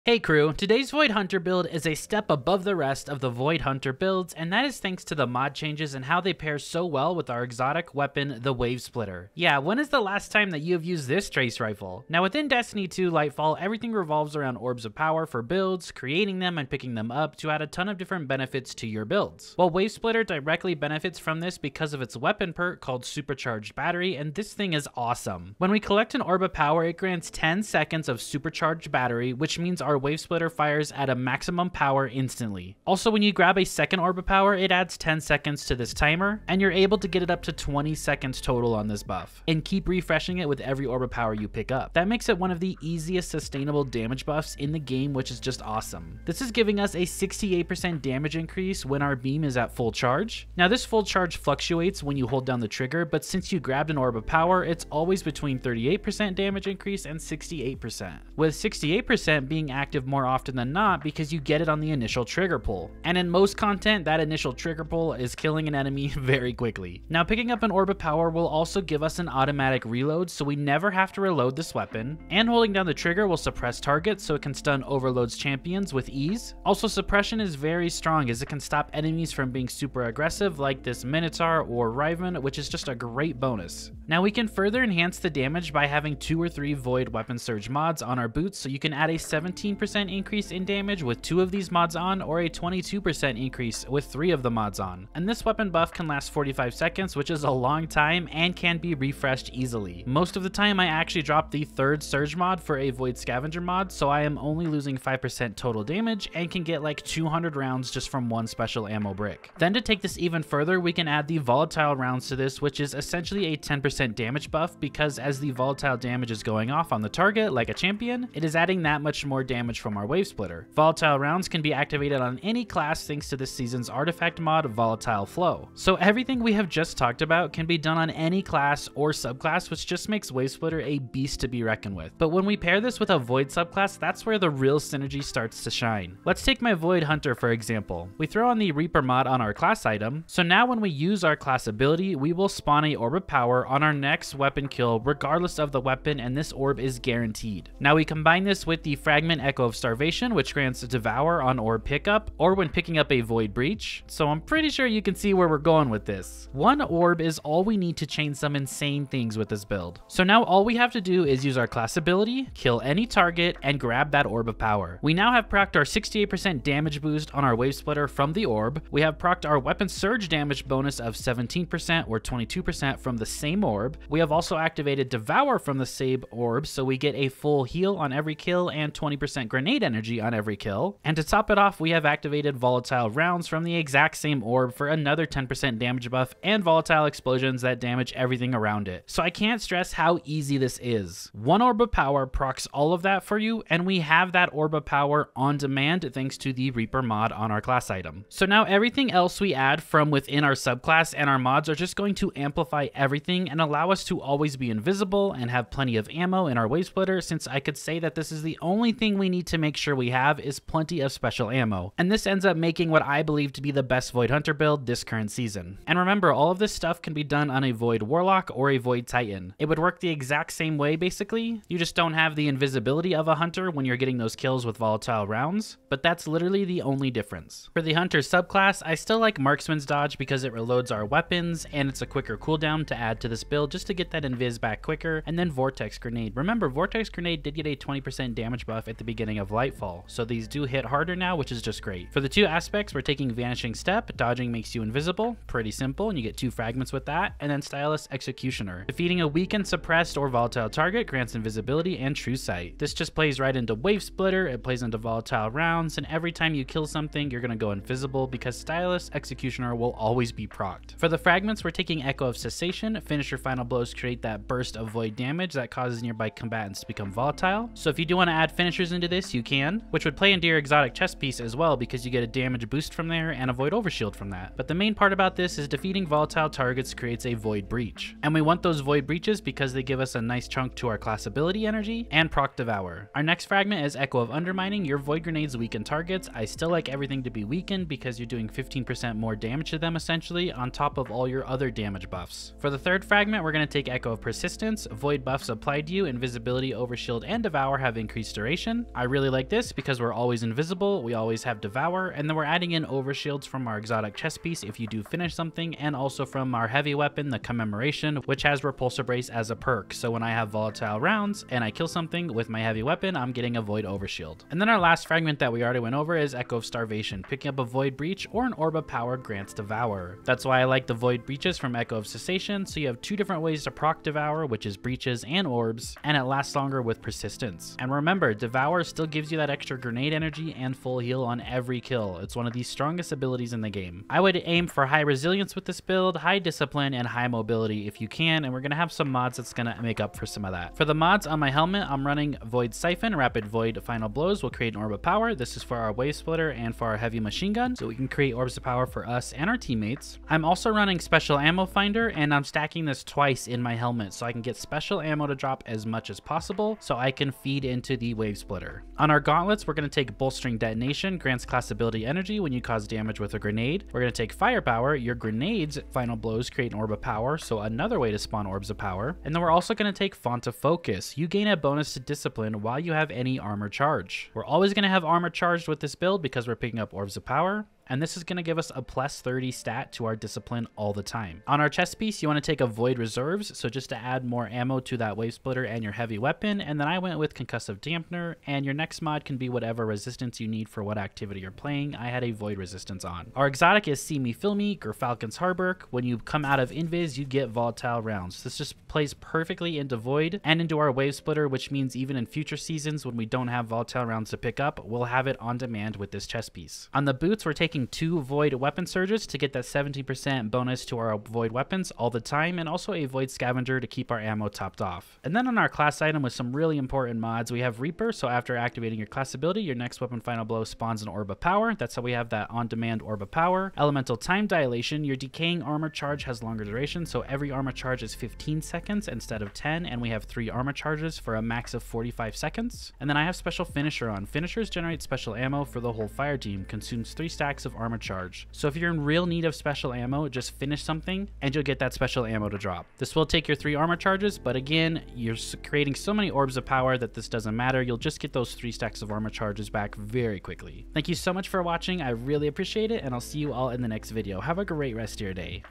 Hey crew, today's Void Hunter build is a step above the rest of the Void Hunter builds, and that is thanks to the mod changes and how they pair so well with our exotic weapon, the WaveSplitter. Yeah, when is the last time that you have used this trace rifle? Now within Destiny 2 Lightfall, everything revolves around Orbs of Power for builds, creating them and picking them up to add a ton of different benefits to your builds. Well, WaveSplitter directly benefits from this because of its weapon perk called Supercharged Battery, and this thing is awesome. When we collect an Orb of Power, it grants 10 seconds of Supercharged Battery, which means our WaveSplitter fires at a maximum power instantly. Also, when you grab a second Orb of Power, it adds 10 seconds to this timer, and you're able to get it up to 20 seconds total on this buff, and keep refreshing it with every Orb of Power you pick up. That makes it one of the easiest sustainable damage buffs in the game, which is just awesome. This is giving us a 68% damage increase when our beam is at full charge. Now this full charge fluctuates when you hold down the trigger, but since you grabbed an Orb of Power, it's always between 38% damage increase and 68%, with 68% being active more often than not because you get it on the initial trigger pull. And in most content, that initial trigger pull is killing an enemy very quickly. Now picking up an Orb of Power will also give us an automatic reload, so we never have to reload this weapon, and holding down the trigger will suppress targets so it can stun overloads champions with ease. Also, suppression is very strong as it can stop enemies from being super aggressive like this Minotaur or Riven, which is just a great bonus. Now we can further enhance the damage by having 2 or 3 Void Weapon Surge mods on our boots, so you can add a 17% increase in damage with 2 of these mods on, or a 22% increase with 3 of the mods on. And this weapon buff can last 45 seconds, which is a long time and can be refreshed easily. Most of the time I actually drop the 3rd Surge mod for a Void Scavenger mod, so I am only losing 5% total damage and can get like 200 rounds just from 1 special ammo brick. Then to take this even further, we can add the Volatile rounds to this, which is essentially a 10% damage buff, because as the Volatile damage is going off on the target like a champion, it is adding that much more damage from our WaveSplitter. Volatile rounds can be activated on any class thanks to this season's artifact mod, Volatile Flow. So everything we have just talked about can be done on any class or subclass, which just makes WaveSplitter a beast to be reckoned with. But when we pair this with a Void subclass, that's where the real synergy starts to shine. Let's take my Void Hunter for example. We throw on the Reaper mod on our class item, so now when we use our class ability, we will spawn a Orb of Power on our next weapon kill regardless of the weapon, and this orb is guaranteed. Now we combine this with the Fragment Echo of Starvation, which grants Devour on orb pickup or when picking up a Void Breach, so I'm pretty sure you can see where we're going with this. 1 orb is all we need to chain some insane things with this build. So now all we have to do is use our class ability, kill any target, and grab that Orb of Power. We now have procced our 68% damage boost on our WaveSplitter from the orb. We have procced our weapon surge damage bonus of 17% or 22% from the same orb. We have also activated Devour from the same orb, so we get a full heal on every kill and 20% grenade energy on every kill. And to top it off, we have activated Volatile rounds from the exact same orb for another 10% damage buff and Volatile explosions that damage everything around it. So I can't stress how easy this is. 1 Orb of Power procs all of that for you, and we have that Orb of Power on demand thanks to the Reaper mod on our class item. So now everything else we add from within our subclass and our mods are just going to amplify everything and allow us to always be invisible and have plenty of ammo in our WaveSplitter, since I could say that this is the only thing we need to make sure we have is plenty of special ammo. And this ends up making what I believe to be the best Void Hunter build this current season. And remember, all of this stuff can be done on a Void Warlock or a Void Titan. It would work the exact same way basically. You just don't have the invisibility of a Hunter when you're getting those kills with Volatile rounds, but that's literally the only difference. For the Hunter subclass, I still like Marksman's Dodge because it reloads our weapons and it's a quicker cooldown to add to this build just to get that invis back quicker, and then Vortex Grenade. Remember, Vortex Grenade did get a 20% damage buff at the beginning of Lightfall, so these do hit harder now, which is just great. For the 2 aspects, we're taking Vanishing Step. Dodging makes you invisible, pretty simple, and you get 2 fragments with that, and then Stylus Executioner. Defeating a weakened, suppressed, or volatile target grants invisibility and True Sight. This just plays right into WaveSplitter, it plays into Volatile rounds, and every time you kill something, you're gonna go invisible because Stylus Executioner will always be procced. For the fragments, we're taking Echo of Cessation. Finish your final blows create that burst of void damage that causes nearby combatants to become volatile. So if you do want to add finishers into this, you can, which would play into your exotic chest piece as well because you get a damage boost from there and a void overshield from that. But the main part about this is defeating volatile targets creates a void breach. And we want those void breaches because they give us a nice chunk to our class ability energy and proc Devour. Our next fragment is Echo of Undermining. Your void grenades weaken targets. I still like everything to be weakened because you're doing 15% more damage to them essentially on top of all your other damage buffs. For the 3rd fragment, we're going to take Echo of Persistence. Void buffs applied to you, invisibility, overshield, and Devour have increased duration. I really like this because we're always invisible, we always have Devour, and then we're adding in overshields from our exotic chest piece if you do finish something, and also from our heavy weapon, the Commemoration, which has Repulsor Brace as a perk. So when I have volatile rounds and I kill something with my heavy weapon, I'm getting a Void Overshield. And then our last fragment that we already went over is Echo of Starvation. Picking up a Void Breach or an Orb of Power grants Devour. That's why I like the Void Breaches from Echo of Cessation, so you have two different ways to proc Devour, which is Breaches and Orbs, and it lasts longer with Persistence. And remember, Devour still gives you that extra grenade energy and full heal on every kill. It's one of the strongest abilities in the game. I would aim for high resilience with this build, high discipline, and high mobility if you can, and we're going to have some mods that's going to make up for some of that. For the mods on my helmet, I'm running Void Siphon, Rapid Void Final Blows will create an Orb of Power. This is for our WaveSplitter and for our heavy machine gun, so we can create Orbs of Power for us and our teammates. I'm also running Special Ammo Finder, and I'm stacking this twice in my helmet so I can get special ammo to drop as much as possible so I can feed into the WaveSplitter. On our gauntlets, we're going to take Bolstering Detonation, grants class ability energy when you cause damage with a grenade. We're going to take Firepower, your grenades Final Blows create an Orb of Power, so another way to spawn Orbs of Power. And then we're also going to take Font of Focus. You gain a bonus to discipline while you have any armor charge. We're always going to have armor charged with this build because we're picking up Orbs of Power, and this is going to give us a plus 30 stat to our discipline all the time. On our chest piece, you want to take a Void Reserves, so just to add more ammo to that WaveSplitter and your heavy weapon, and then I went with Concussive Dampener, and your next mod can be whatever resistance you need for what activity you're playing. I had a Void Resistance on. Our exotic is See Me Feel Me, Gerfalcon's Harbor. When you come out of Invis, you get volatile rounds. This just plays perfectly into Void and into our WaveSplitter, which means even in future seasons when we don't have volatile rounds to pick up, we'll have it on demand with this chest piece. On the boots, we're taking 2 Void Weapon Surges to get that 70% bonus to our Void Weapons all the time, and also a Void Scavenger to keep our ammo topped off. And then on our class item with some really important mods, we have Reaper, so after activating your class ability, your next weapon Final Blow spawns an Orb of Power. That's how we have that on-demand Orb of Power. Elemental Time Dilation, your decaying armor charge has longer duration, so every armor charge is 15 seconds instead of 10, and we have 3 armor charges for a max of 45 seconds. And then I have Special Finisher on. Finishers generate special ammo for the whole fire team, consumes 3 stacks of armor charge. So if you're in real need of special ammo, just finish something and you'll get that special ammo to drop. This will take your 3 armor charges, but again, you're creating so many Orbs of Power that this doesn't matter. You'll just get those 3 stacks of armor charges back very quickly. Thank you so much for watching. I really appreciate it, and I'll see you all in the next video. Have a great rest of your day.